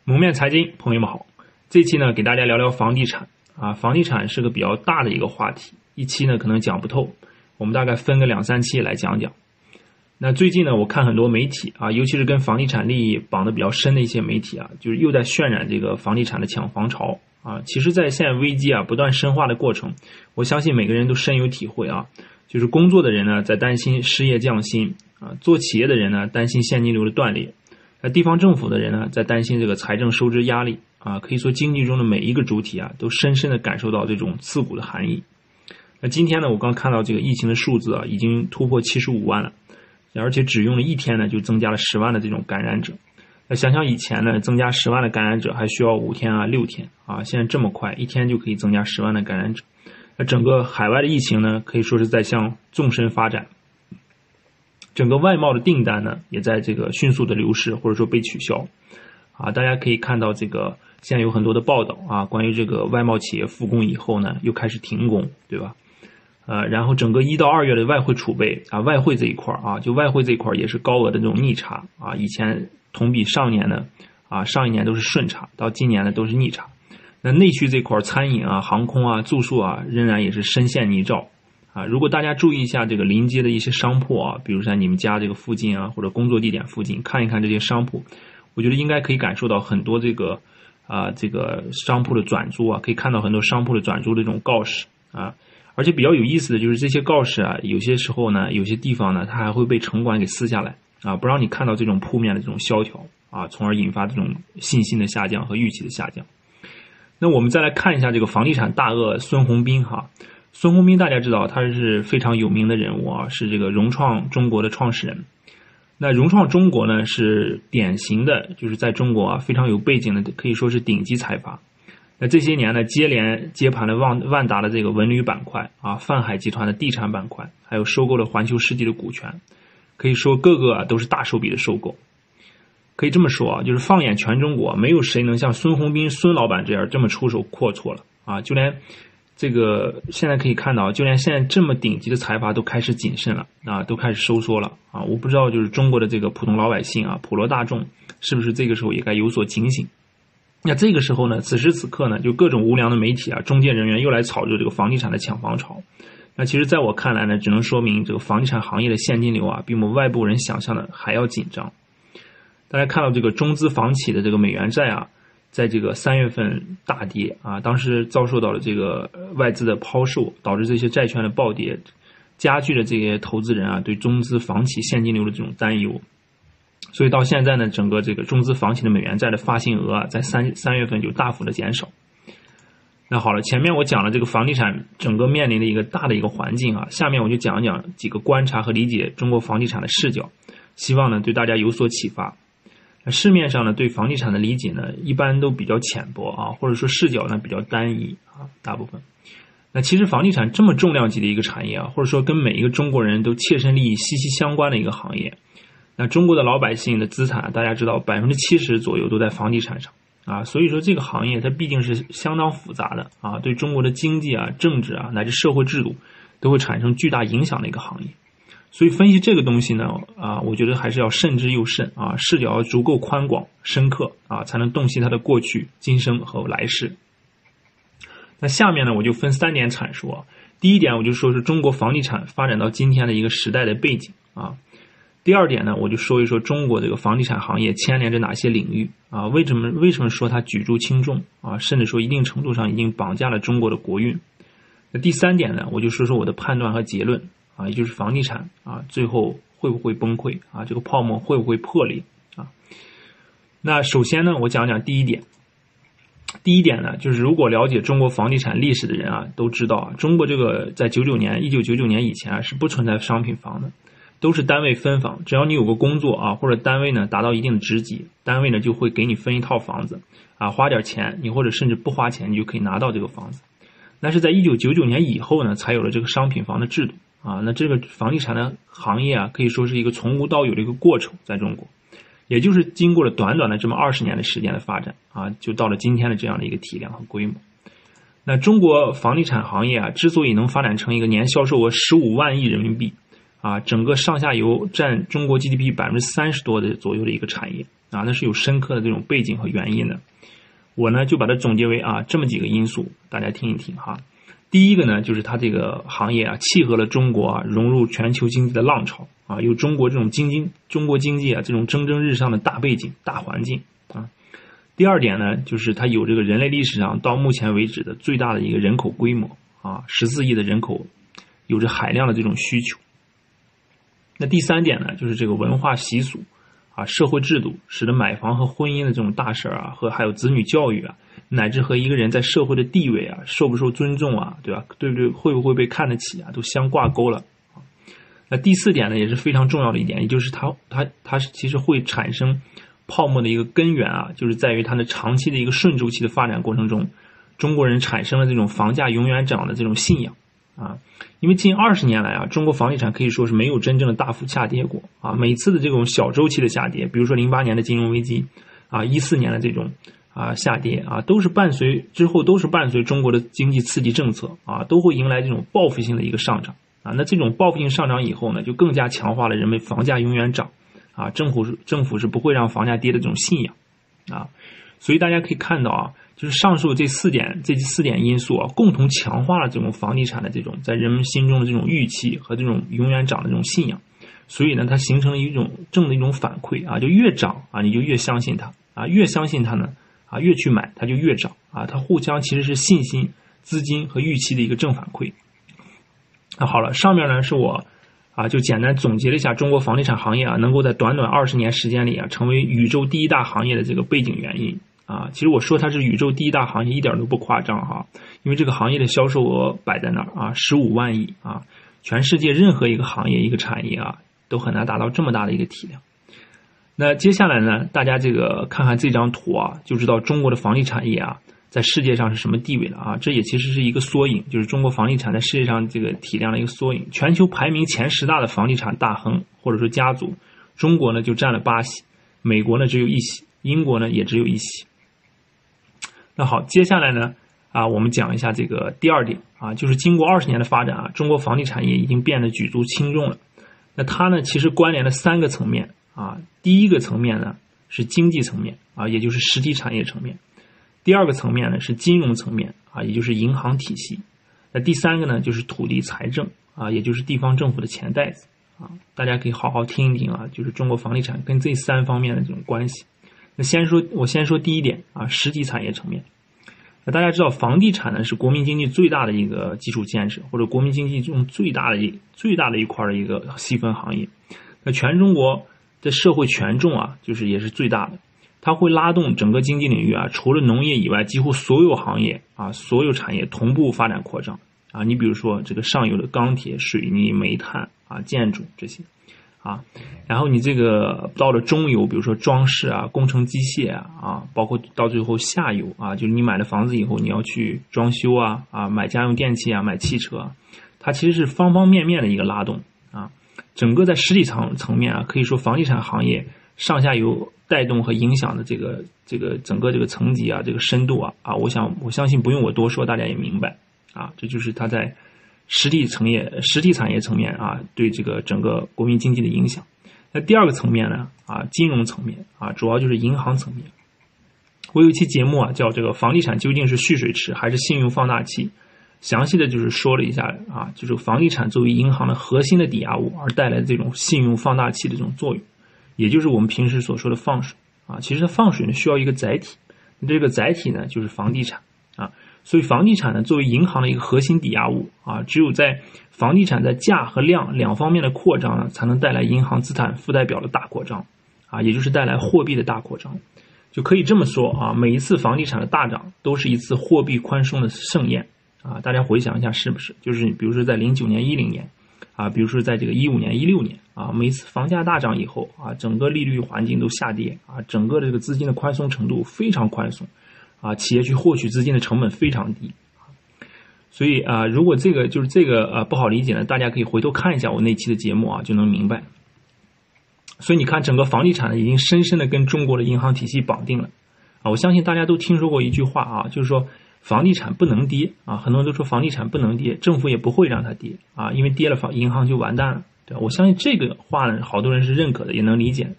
蒙面财经，朋友们好。这期呢，给大家聊聊房地产啊。房地产是个比较大的一个话题，一期呢可能讲不透，我们大概分个2-3期来讲讲。那最近呢，我看很多媒体啊，尤其是跟房地产利益绑得比较深的一些媒体啊，就是又在渲染这个房地产的抢房潮啊。其实，在现在危机啊不断深化的过程，我相信每个人都深有体会啊。就是工作的人呢，在担心失业降薪啊；做企业的人呢，担心现金流的断裂。地方政府的人呢，在担心这个财政收支压力啊，可以说经济中的每一个主体啊，都深深的感受到这种刺骨的寒意。那今天呢，我刚看到这个疫情的数字啊，已经突破75万了，而且只用了1天呢，就增加了10万的这种感染者。那想想以前呢，增加10万的感染者还需要5天啊、6天啊，现在这么快，1天就可以增加10万的感染者。那整个海外的疫情呢，可以说是在向纵深发展。整个外贸的订单呢，也在这个迅速的流失或者说被取消啊。大家可以看到这个现在有很多的报道啊，关于这个外贸企业复工以后呢，又开始停工，对吧？然后整个1到2月的外汇储备啊，外汇这一块啊，就外汇这一块也是高额的这种逆差啊。以前同比上一年呢啊，上一年都是顺差，到今年呢都是逆差。那内需这块餐饮啊、航空啊、住宿啊，仍然也是深陷泥沼。啊，如果大家注意一下这个临街的一些商铺啊，比如在你们家这个附近啊，或者工作地点附近，看一看这些商铺，我觉得应该可以感受到很多这个商铺的转租啊，可以看到很多商铺的转租的这种告示啊。而且比较有意思的就是这些告示啊，有些时候呢，有些地方呢，它还会被城管给撕下来啊，不让你看到这种铺面的这种萧条啊，从而引发这种信心的下降和预期的下降。那我们再来看一下这个房地产大鳄孙宏斌哈。孙宏斌大家知道他是非常有名的人物啊，是这个融创中国的创始人。那融创中国呢，是典型的就是在中国啊非常有背景的，可以说是顶级财阀。那这些年呢，接连接盘了万达的这个文旅板块啊，泛海集团的地产板块，还有收购了环球世纪的股权，可以说个个都是大手笔的收购。可以这么说啊，就是放眼全中国，没有谁能像孙宏斌孙老板这样这么出手阔绰了啊，就连这个现在可以看到，就连现在这么顶级的财阀都开始谨慎了啊，都开始收缩了啊！我不知道就是中国的这个普通老百姓啊，普罗大众是不是这个时候也该有所警醒？那这个时候呢，此时此刻呢，就各种无良的媒体啊、中介人员又来炒作这个房地产的抢房潮。那其实在我看来呢，只能说明这个房地产行业的现金流啊，比我们外部人想象的还要紧张。大家看到这个中资房企的这个美元债啊，在这个3月份大跌啊，当时遭受到了这个外资的抛售，导致这些债券的暴跌，加剧了这些投资人啊对中资房企现金流的这种担忧。所以到现在呢，整个这个中资房企的美元债的发行额啊，在三月份就大幅的减少。那好了，前面我讲了这个房地产整个面临的一个大的一个环境啊，下面我就讲一讲几个观察和理解中国房地产的视角，希望呢对大家有所启发。市面上呢对房地产的理解呢一般都比较浅薄啊，或者说视角呢比较单一啊，大部分。那其实房地产这么重量级的一个产业啊，或者说跟每一个中国人都切身利益息息相关的一个行业，那中国的老百姓的资产大家知道70%左右都在房地产上啊，所以说这个行业它毕竟是相当复杂的啊，对中国的经济啊、政治啊乃至社会制度都会产生巨大影响的一个行业。所以分析这个东西呢啊，我觉得还是要慎之又慎啊，视角要足够宽广深刻啊，才能洞悉它的过去今生和来世。那下面呢我就分3点阐述啊。第一点我就说是中国房地产发展到今天的一个时代的背景啊。第二点呢我就说一说中国这个房地产行业牵连着哪些领域啊，为什么说它举足轻重啊，甚至说一定程度上已经绑架了中国的国运。那第3点呢我就说说我的判断和结论啊，也就是房地产啊，最后会不会崩溃啊？这个泡沫会不会破裂啊？那首先呢，我讲讲第一点。第一点呢，就是如果了解中国房地产历史的人啊，都知道啊，中国这个在1999年以前啊，是不存在商品房的，都是单位分房。只要你有个工作啊，或者单位呢达到一定的职级，单位呢就会给你分一套房子啊，花点钱，你或者甚至不花钱，你就可以拿到这个房子。但是在1999年以后呢，才有了这个商品房的制度。啊，那这个房地产的行业啊，可以说是一个从无到有的一个过程，在中国，也就是经过了短短的这么20年的时间的发展啊，就到了今天的这样的一个体量和规模。那中国房地产行业啊，之所以能发展成一个年销售额15万亿人民币啊，整个上下游占中国 GDP 30%多的左右的一个产业啊，那是有深刻的这种背景和原因的。我呢就把它总结为这么几个因素，大家听一听哈。第一个呢，就是它这个行业契合了中国融入全球经济的浪潮有中国这种中国经济这种蒸蒸日上的大背景、大环境啊。第二点呢，就是它有这个人类历史上到目前为止的最大的一个人口规模14亿的人口，有着海量的这种需求。那第三点呢，就是这个文化习俗社会制度，使得买房和婚姻的这种大事和还有子女教育乃至和一个人在社会的地位受不受尊重对吧？对不对？会不会被看得起都相挂钩了那第四点呢，也是非常重要的一点，也就是它其实会产生泡沫的一个根源就是在于它的长期的一个顺周期的发展过程中，中国人产生了这种房价永远涨的这种信仰因为近20年来中国房地产可以说是没有真正的大幅下跌过每次的这种小周期的下跌，比如说08年的金融危机14年的这种下跌都是伴随中国的经济刺激政策都会迎来这种报复性的一个上涨那这种报复性上涨以后呢，就更加强化了人们房价永远涨政府是不会让房价跌的这种信仰所以大家可以看到就是上述这四点因素共同强化了这种房地产的这种在人们心中的这种预期和这种永远涨的这种信仰。所以呢，它形成了一种正的一种反馈就越涨你就越相信它越相信它呢越去买它就越涨它互相其实是信心、资金和预期的一个正反馈。好了，上面呢是我就简单总结了一下中国房地产行业能够在短短20年时间里成为宇宙第一大行业的这个背景原因其实我说它是宇宙第一大行业一点都不夸张因为这个行业的销售额摆在那儿15万亿全世界任何一个行业一个产业都很难达到这么大的一个体量。那接下来呢，大家这个看看这张图就知道中国的房地产业在世界上是什么地位了这也其实是一个缩影，就是中国房地产在世界上这个体量的一个缩影。全球排名前10大的房地产大亨或者说家族，中国呢就占了8席，美国呢只有1席，英国呢也只有1席。那好，接下来呢我们讲一下这个第二点就是经过20年的发展中国房地产业已经变得举足轻重了。那它呢其实关联了3个层面第一个层面呢是经济层面也就是实体产业层面。第二个层面呢是金融层面也就是银行体系。那第三个呢就是土地财政也就是地方政府的钱袋子大家可以好好听一听就是中国房地产跟这3方面的这种关系。那我先说第一点实体产业层面。那大家知道房地产呢是国民经济最大的一个基础建设，或者国民经济中最大的一块的一个细分行业。那全中国的社会权重就是也是最大的，它会拉动整个经济领域除了农业以外几乎所有行业所有产业同步发展扩张你比如说这个上游的钢铁、水泥、煤炭建筑这些然后你这个到了中游，比如说装饰工程机械包括到最后下游就是你买了房子以后你要去装修买家用电器买汽车它其实是方方面面的一个拉动整个在实体层面可以说房地产行业上下游带动和影响的这个整个这个层级这个深度我相信不用我多说，大家也明白这就是它在实体产业层面对这个整个国民经济的影响。那第二个层面呢金融层面主要就是银行层面。我有一期节目叫这个房地产究竟是蓄水池还是信用放大器，详细的就是说了一下就是房地产作为银行的核心的抵押物而带来的这种信用放大器的这种作用，也就是我们平时所说的放水其实放水呢需要一个载体，这个载体呢就是房地产所以房地产呢作为银行的一个核心抵押物只有在房地产在价和量两方面的扩张呢，才能带来银行资产负债表的大扩张也就是带来货币的大扩张。就可以这么说每一次房地产的大涨都是一次货币宽松的盛宴大家回想一下是不是？就是比如说在09年、10年比如说在这个15年、16年每一次房价大涨以后整个利率环境都下跌整个的这个资金的宽松程度非常宽松企业去获取资金的成本非常低所以如果这个不好理解呢，大家可以回头看一下我那期的节目就能明白。所以你看整个房地产呢已经深深的跟中国的银行体系绑定了我相信大家都听说过一句话就是说房地产不能跌很多人都说房地产不能跌，政府也不会让它跌因为跌了银行就完蛋了，对吧？我相信这个话呢好多人是认可的，也能理解。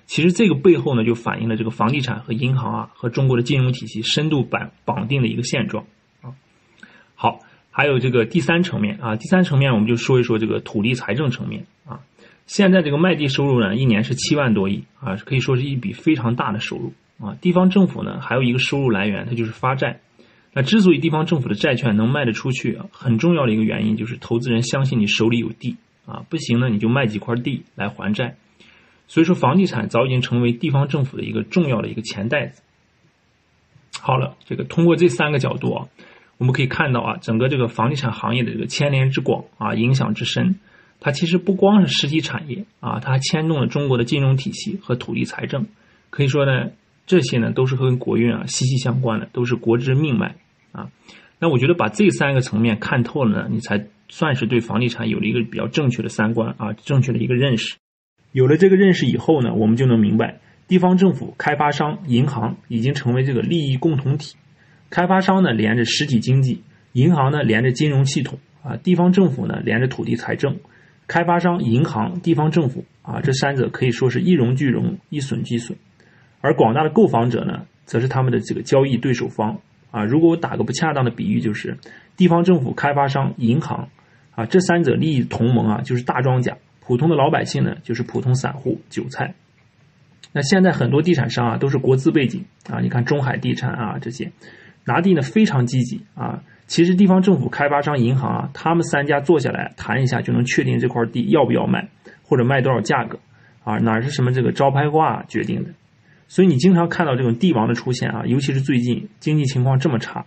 其实这个背后呢，就反映了这个房地产和银行啊和中国的金融体系深度绑定的一个现状啊。好，还有这个第三层面啊，第三层面我们就说一说这个土地财政层面啊。现在这个卖地收入呢，一年是7万多亿啊，可以说是一笔非常大的收入啊。地方政府呢，还有一个收入来源，它就是发债。那之所以地方政府的债券能卖得出去啊，很重要的一个原因就是投资人相信你手里有地啊，不行呢你就卖几块地来还债。所以说房地产早已经成为地方政府的一个重要的一个钱袋子。好了，这个通过这3个角度啊，我们可以看到啊，整个这个房地产行业的这个牵连之广啊，影响之深。它其实不光是实体产业啊，它还牵动了中国的金融体系和土地财政。可以说呢，这些呢都是和国运啊息息相关的，都是国之命脉啊。那我觉得把这3个层面看透了呢，你才算是对房地产有了一个比较正确的3观啊，正确的一个认识。有了这个认识以后呢，我们就能明白，地方政府、开发商、银行已经成为这个利益共同体。开发商呢连着实体经济，银行呢连着金融系统啊，地方政府呢连着土地财政。开发商、银行、地方政府啊，这3者可以说是一荣俱荣，一损俱损。而广大的购房者呢，则是他们的这个交易对手方啊。如果我打个不恰当的比喻，就是地方政府、开发商、银行啊，这3者利益同盟啊，就是大庄家，普通的老百姓呢，就是普通散户、韭菜。那现在很多地产商啊，都是国资背景啊，你看中海地产啊这些，拿地呢非常积极啊。其实地方政府、开发商、银行啊，他们3家坐下来谈一下，就能确定这块地要不要卖，或者卖多少价格啊，哪是什么这个招牌挂决定的。所以你经常看到这种地王的出现啊，尤其是最近经济情况这么差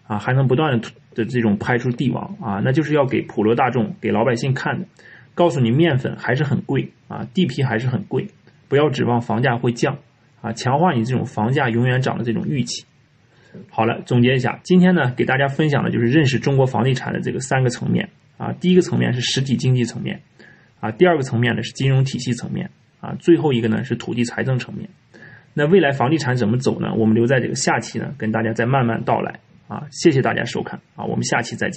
啊，还能不断的这种拍出地王啊，那就是要给普罗大众、给老百姓看的，告诉你面粉还是很贵啊，地皮还是很贵，不要指望房价会降啊，强化你这种房价永远涨的这种预期。好了，总结一下，今天呢给大家分享的就是认识中国房地产的这个3个层面啊。第一个层面是实体经济层面啊，第2个层面呢是金融体系层面啊，最后一个呢是土地财政层面。那未来房地产怎么走呢？我们留在这个下期呢跟大家再慢慢道来啊。谢谢大家收看啊，我们下期再见。